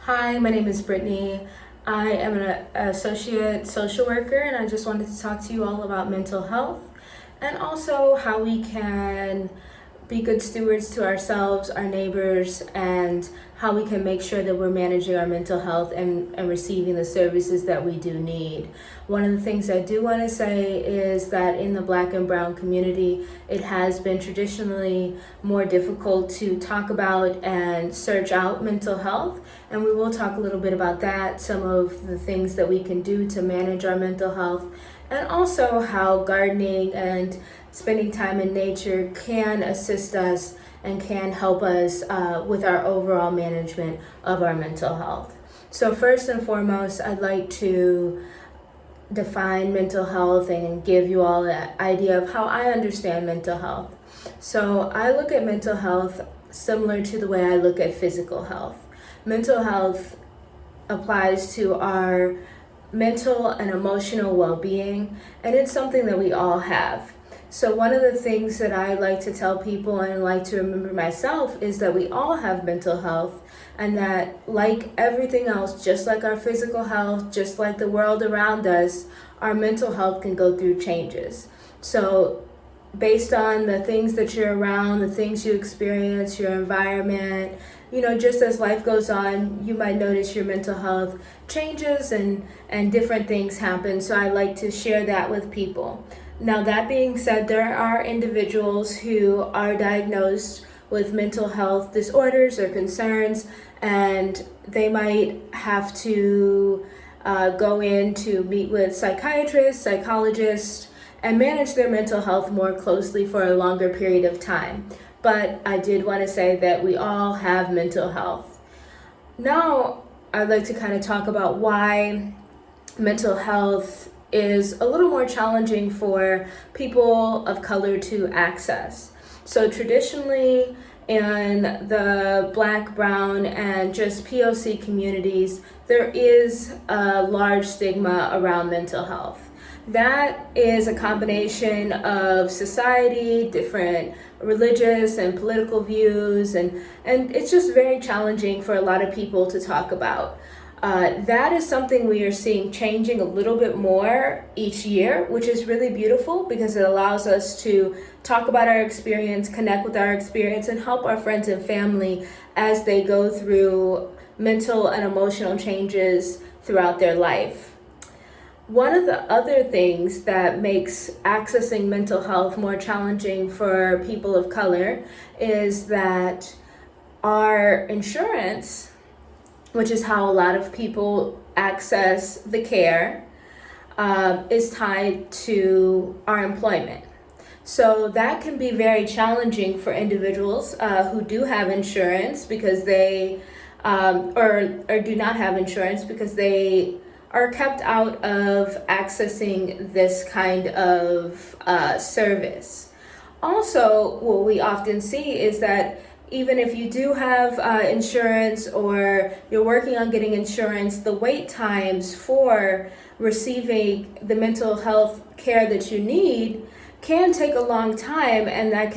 Hi, my name is Brittany. I am an associate social worker, and I just wanted to talk to you all about mental health and also how we can be good stewards to ourselves, our neighbors, and how we can make sure that we're managing our mental health and receiving the services that we do need. One of the things I do want to say is that in the Black and Brown community, it has been traditionally more difficult to talk about and search out mental health, and we will talk a little bit about that, some of the things that we can do to manage our mental health, and also how gardening and spending time in nature can assist us and can help us with our overall management of our mental health. So first and foremost, I'd like to define mental health and give you all an idea of how I understand mental health. So I look at mental health similar to the way I look at physical health. Mental health applies to our mental and emotional well-being, and it's something that we all have. So one of the things that I like to tell people and like to remember myself is that we all have mental health, and that like everything else, just like our physical health, just like the world around us, our mental health can go through changes. So based on the things that you're around, the things you experience, your environment, just as life goes on, you might notice your mental health changes and different things happen. So I like to share that with people. Now, that being said, there are individuals who are diagnosed with mental health disorders or concerns, and they might have to go in to meet with psychiatrists, psychologists, and manage their mental health more closely for a longer period of time. But I did want to say that we all have mental health. Now, I'd like to kind of talk about why mental health is a little more challenging for people of color to access. So traditionally, in the Black, Brown, and just POC communities, there is a large stigma around mental health. That is a combination of society, different religious and political views, and it's just very challenging for a lot of people to talk about. That is something we are seeing changing a little bit more each year, which is really beautiful because it allows us to talk about our experience, connect with our experience, and help our friends and family as they go through mental and emotional changes throughout their life. One of the other things that makes accessing mental health more challenging for people of color is that our insurance, which is how a lot of people access the care, is tied to our employment. So that can be very challenging for individuals who do have insurance because they, or do not have insurance because they are kept out of accessing this kind of service. Also, what we often see is that even if you do have insurance or you're working on getting insurance, the wait times for receiving the mental health care that you need can take a long time, and that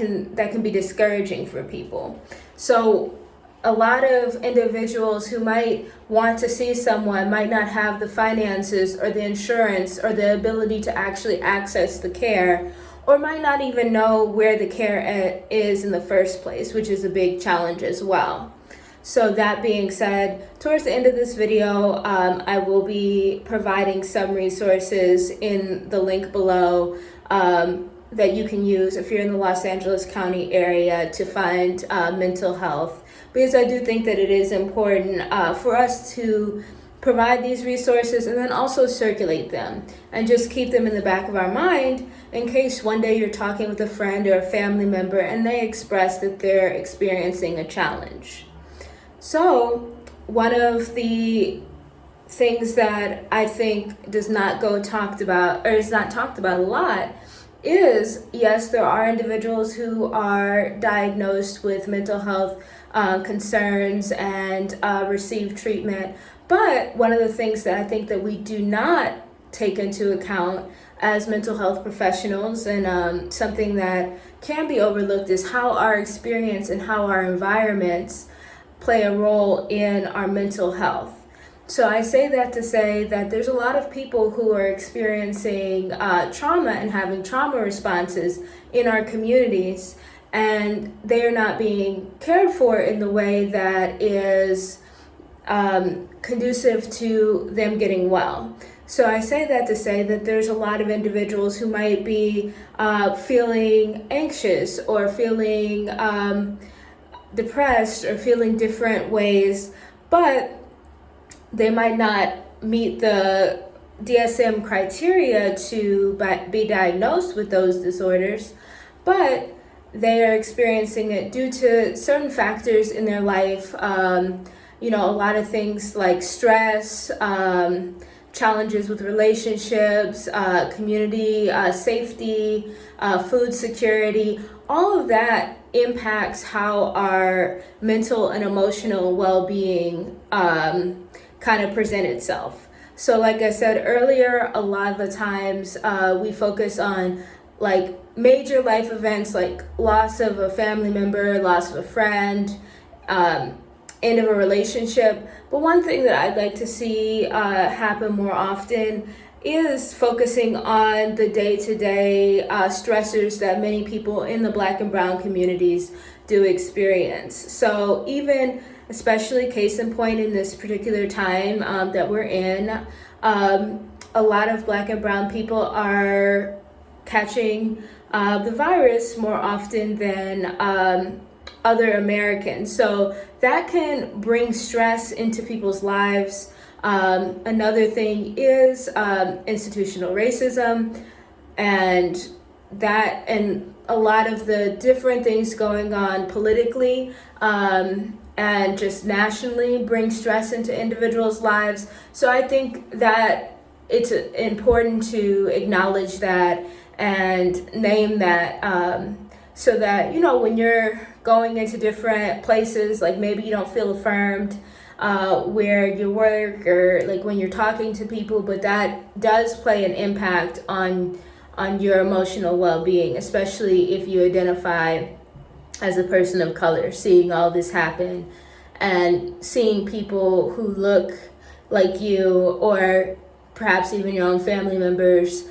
can be discouraging for people. So a lot of individuals who might want to see someone might not have the finances or the insurance or the ability to actually access the care, or might not even know where the care is in the first place, which is a big challenge as well. So that being said, towards the end of this video, I will be providing some resources in the link below that you can use if you're in the Los Angeles County area to find mental health, because I do think that it is important for us to provide these resources and then also circulate them and just keep them in the back of our mind in case one day you're talking with a friend or a family member and they express that they're experiencing a challenge. So one of the things that I think does not go talked about, or is not talked about a lot, is yes, there are individuals who are diagnosed with mental health concerns and receive treatment. But one of the things that I think that we do not take into account as mental health professionals, and something that can be overlooked, is how our experience and how our environments play a role in our mental health. So I say that to say that there's a lot of people who are experiencing trauma and having trauma responses in our communities, and they are not being cared for in the way that is conducive to them getting well. So I say that to say that there's a lot of individuals who might be feeling anxious or feeling depressed or feeling different ways, but they might not meet the DSM criteria to be diagnosed with those disorders, but they are experiencing it due to certain factors in their life. A lot of things like stress, challenges with relationships, community safety, food security. All of that impacts how our mental and emotional well-being kind of present itself. So like I said earlier, a lot of the times we focus on like major life events like loss of a family member, loss of a friend, end of a relationship. But one thing that I'd like to see happen more often is focusing on the day-to-day stressors that many people in the Black and brown communities do experience. So even, especially case in point in this particular time that we're in, a lot of Black and brown people are catching the virus more often than other Americans. So that can bring stress into people's lives. Another thing is institutional racism, and a lot of the different things going on politically and just nationally bring stress into individuals' lives. So I think that it's important to acknowledge that and name that, so that, when you're going into different places, like maybe you don't feel affirmed where you work, or like when you're talking to people, but that does play an impact on your emotional well-being, especially if you identify as a person of color, seeing all this happen and seeing people who look like you, or perhaps even your own family members,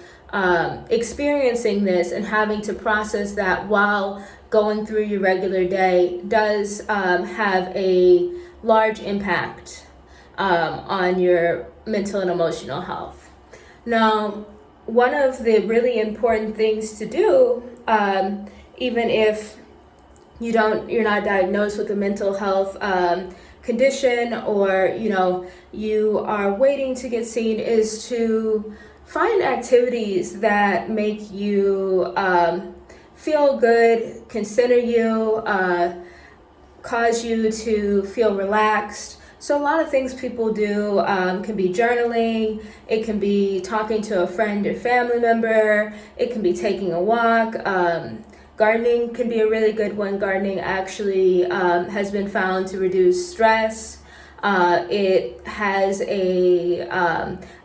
experiencing this and having to process that while going through your regular day does have a large impact on your mental and emotional health. Now, one of the really important things to do, even if you're not diagnosed with a mental health condition, or you are waiting to get seen, is to find activities that make you feel good, can center you, cause you to feel relaxed. So a lot of things people do can be journaling, it can be talking to a friend or family member, it can be taking a walk. Gardening can be a really good one. Gardening actually has been found to reduce stress. It has a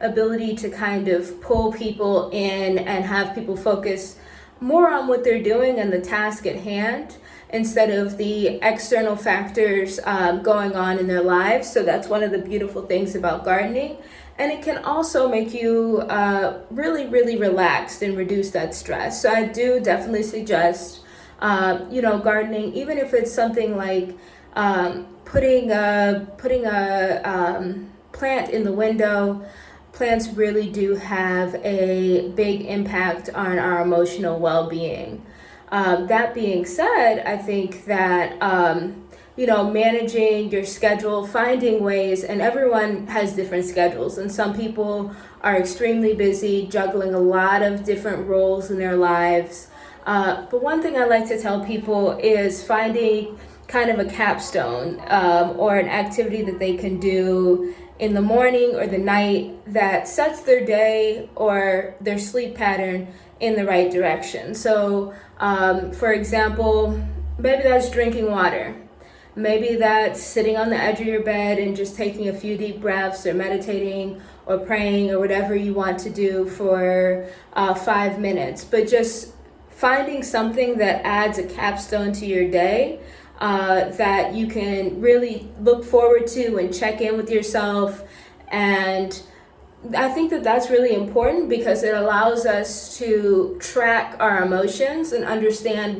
ability to kind of pull people in and have people focus more on what they're doing and the task at hand, instead of the external factors going on in their lives. So that's one of the beautiful things about gardening. And it can also make you really, really relaxed and reduce that stress. So I do definitely suggest, gardening, even if it's something like putting a plant in the window. Plants really do have a big impact on our emotional well-being. That being said, I think that, managing your schedule, finding ways, and everyone has different schedules, and some people are extremely busy, juggling a lot of different roles in their lives. But one thing I like to tell people is finding kind of a capstone or an activity that they can do in the morning or the night that sets their day or their sleep pattern in the right direction. So, for example, maybe that's drinking water. Maybe that's sitting on the edge of your bed and just taking a few deep breaths, or meditating or praying, or whatever you want to do for 5 minutes. But just finding something that adds a capstone to your day that you can really look forward to and check in with yourself. And I think that that's really important because it allows us to track our emotions and understand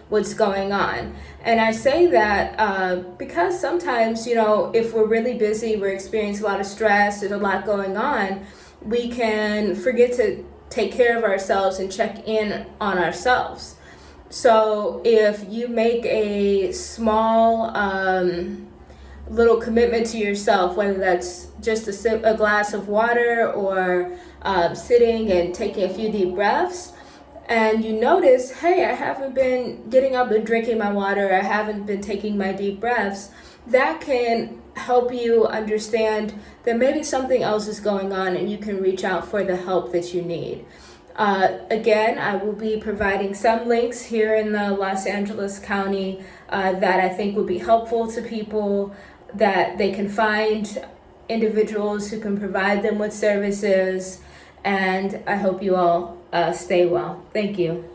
what's going on. And I say that because sometimes, if we're really busy, we're experiencing a lot of stress, there's a lot going on, we can forget to take care of ourselves and check in on ourselves. So if you make a small little commitment to yourself, whether that's just a glass of water or sitting and taking a few deep breaths, and you notice, hey, I haven't been getting up and drinking my water, I haven't been taking my deep breaths, that can help you understand that maybe something else is going on and you can reach out for the help that you need. Again, I will be providing some links here in the Los Angeles County that I think would be helpful to people, that they can find individuals who can provide them with services. And I hope you all stay well. Thank you.